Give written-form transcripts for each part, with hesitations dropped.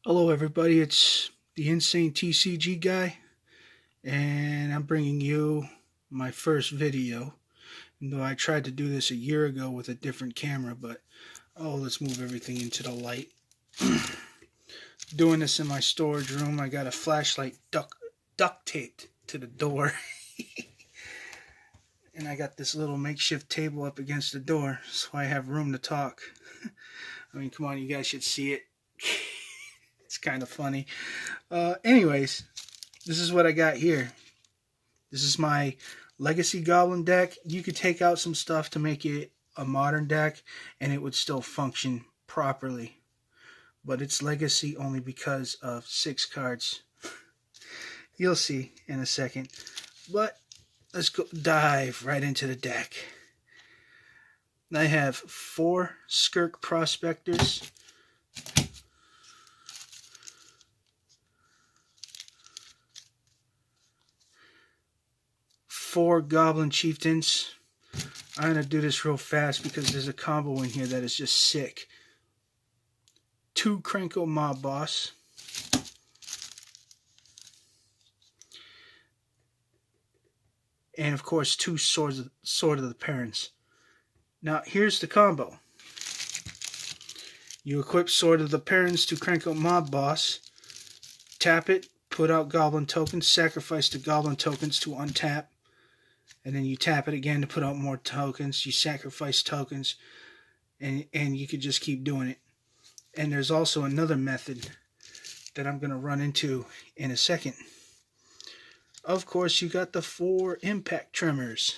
Hello, everybody. It's the Insane TCG guy, and I'm bringing you my first video. Though I tried to do this a year ago with a different camera, but let's move everything into the light. Doing this in my storage room. I got a flashlight duct taped to the door, and I got this little makeshift table up against the door, so I have room to talk. I mean, come on, you guys should see it. It's kind of funny. Anyways, this is what I got here. This is my legacy Goblin deck. You could take out some stuff to make it a modern deck and it would still function properly. But it's legacy only because of 6 cards. You'll see in a second. But let's go dive right into the deck. I have 4 Skirk Prospectors. 4 Goblin Chieftains. I'm going to do this real fast because there's a combo in here that is just sick. 2 Krenko Mob Boss. And of course 2 Sword of the Parents. Now here's the combo. You equip Sword of the Parents to Krenko Mob Boss. Tap it, put out Goblin tokens, sacrifice the Goblin tokens to untap. And then you tap it again to put out more tokens. You sacrifice tokens. And you could just keep doing it. And there's also another method that I'm going to run into in a second. Of course, you got the 4 Impact Tremors.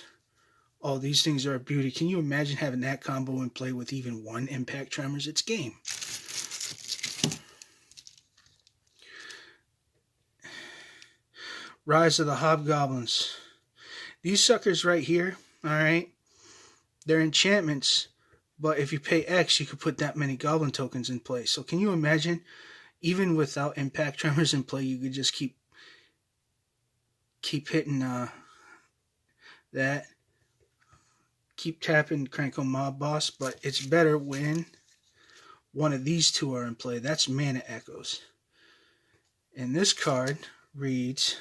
Oh, these things are a beauty. Can you imagine having that combo and play with even 1 Impact Tremors? It's game. Rise of the Hobgoblins. These suckers right here, alright, they're enchantments, but if you pay X, you could put that many Goblin tokens in play. So can you imagine, even without Impact Tremors in play, you could just keep hitting that. Keep tapping Krenko Mob Boss, but it's better when one of these 2 are in play. That's Mana Echoes. And this card reads,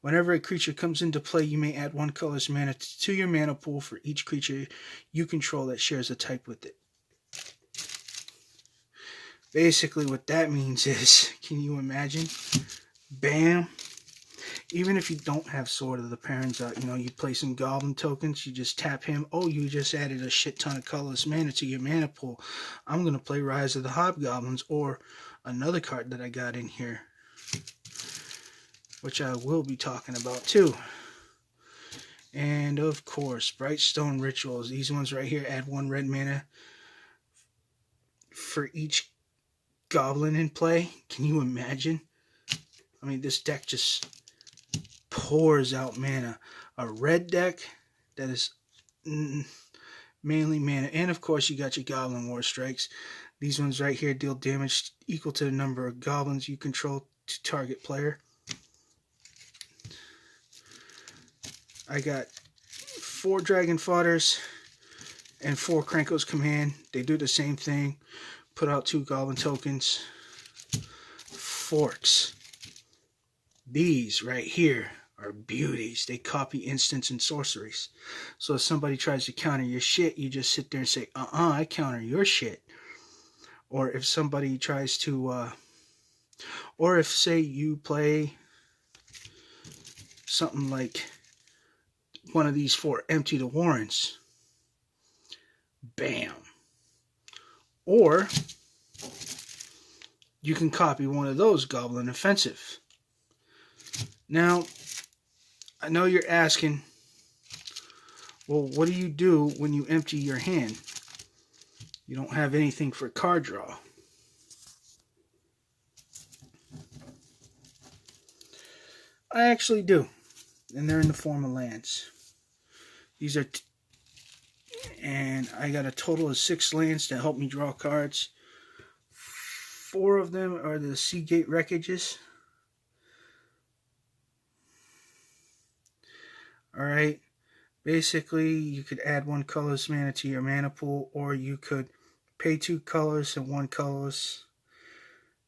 whenever a creature comes into play, you may add 1 colorless mana to your mana pool for each creature you control that shares a type with it. Basically what that means is, can you imagine? Bam. Even if you don't have Sword of the Parents out, you play some Goblin tokens, you just tap him. Oh, you just added a shit ton of colorless mana to your mana pool. I'm going to play Rise of the Hobgoblins, or another card that I got in here, which I will be talking about too. And of course, Brightstone Rituals. These ones right here add 1 red mana for each Goblin in play. Can you imagine? I mean, this deck just pours out mana. A red deck that is mainly mana. And of course, you got your Goblin War Strikes. These ones right here deal damage equal to the number of goblins you control to target player. I got 4 Dragon Fodders and 4 Krenko's Command. They do the same thing. Put out 2 Goblin tokens. Forks. These right here are beauties. They copy instants and sorceries. So if somebody tries to counter your shit, you just sit there and say, I counter your shit. Or if somebody tries to, or if, say, you play something like one of these 4 Empty the Warrens. Bam. Or you can copy one of those Goblin Offensive. Now, I know you're asking, well, what do you do when you empty your hand? You don't have anything for card draw. I actually do. And they're in the form of lands. These are, and I got a total of 6 lands to help me draw cards. 4 of them are the Seagate Wreckages. Alright, basically you could add 1 colorless mana to your mana pool, or you could pay 2 colors and 1 colorless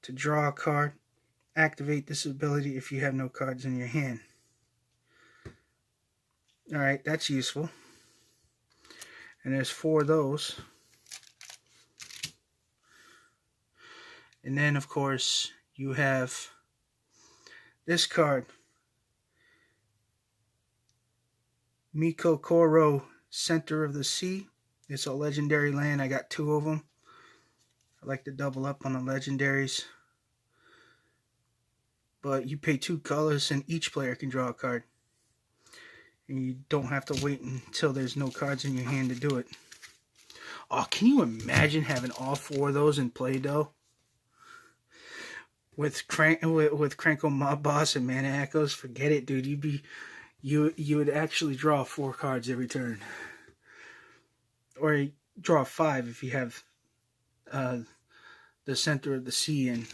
to draw a card. Activate this ability if you have no cards in your hand. Alright, that's useful. And there's 4 of those. And then, of course, you have this card. Miko Koro, Center of the Sea. It's a legendary land. I got 2 of them. I like to double up on the legendaries. But you pay 2 colors and each player can draw a card. And you don't have to wait until there's no cards in your hand to do it. Oh, can you imagine having all 4 of those in play, though? With Crankle Mob Boss and Mana Echoes, forget it, dude. You would actually draw 4 cards every turn. Or draw 5 if you have the Center of the Sea in.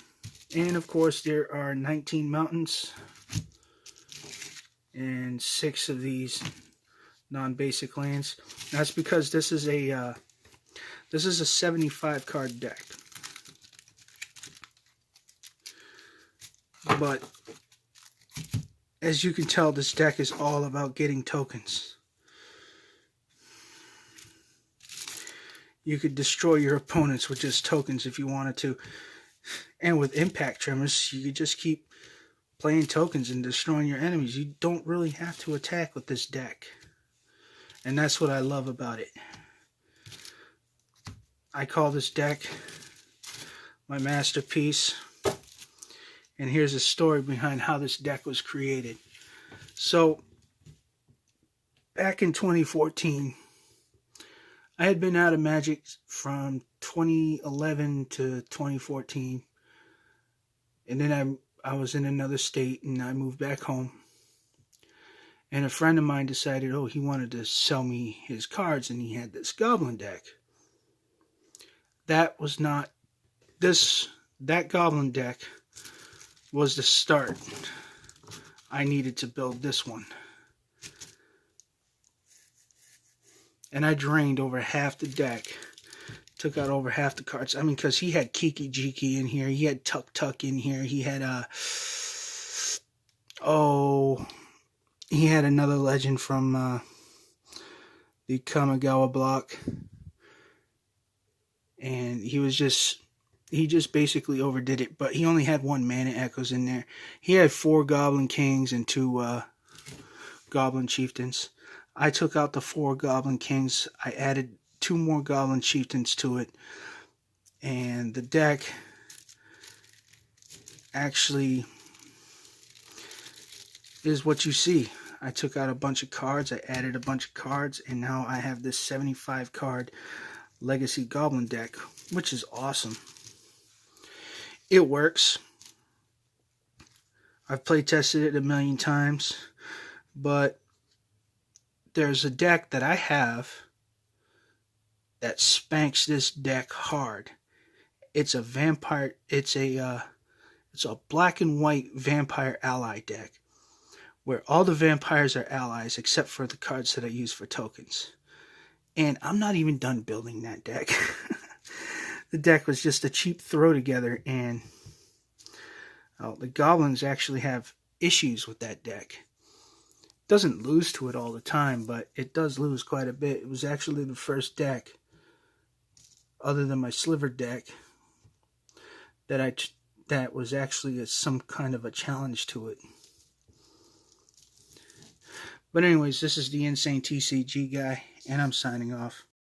And of course there are 19 mountains and 6 of these non-basic lands. That's because this is a 75 card deck. But as you can tell, this deck is all about getting tokens. You could destroy your opponents with just tokens if you wanted to. And with impact trimmers, you could just keep playing tokens and destroying your enemies. You don't really have to attack with this deck. And that's what I love about it. I call this deck my masterpiece. And here's a story behind how this deck was created. So, back in 2014, I had been out of Magic from 2011 to 2014. And then I was in another state and I moved back home. And a friend of mine decided, he wanted to sell me his cards, and he had this Goblin deck. That Goblin deck was the start. I needed to build this one. And I drained over half the deck. Took out over half the cards. I mean, because he had Kiki Jiki in here. He had Tuk Tuk in here. He had, he had another legend from the Kamigawa block. And he just basically overdid it. But he only had 1 Mana Echoes in there. He had 4 Goblin Kings and 2 Goblin Chieftains. I took out the 4 Goblin Kings. I added 2 more Goblin Chieftains to it. And the deck actually is what you see. I took out a bunch of cards. I added a bunch of cards. And now I have this 75 card Legacy Goblin deck, which is awesome. It works. I've play tested it a million times. But there's a deck that I have that spanks this deck hard. It's a vampire. It's a black and white vampire ally deck, where all the vampires are allies except for the cards that I use for tokens. And I'm not even done building that deck. The deck was just a cheap throw together, and the goblins actually have issues with that deck. Doesn't lose to it all the time, but it does lose quite a bit. It was actually the first deck, other than my Sliver deck, that was actually some kind of a challenge to it. But anyways, this is the Insane TCG guy, and I'm signing off.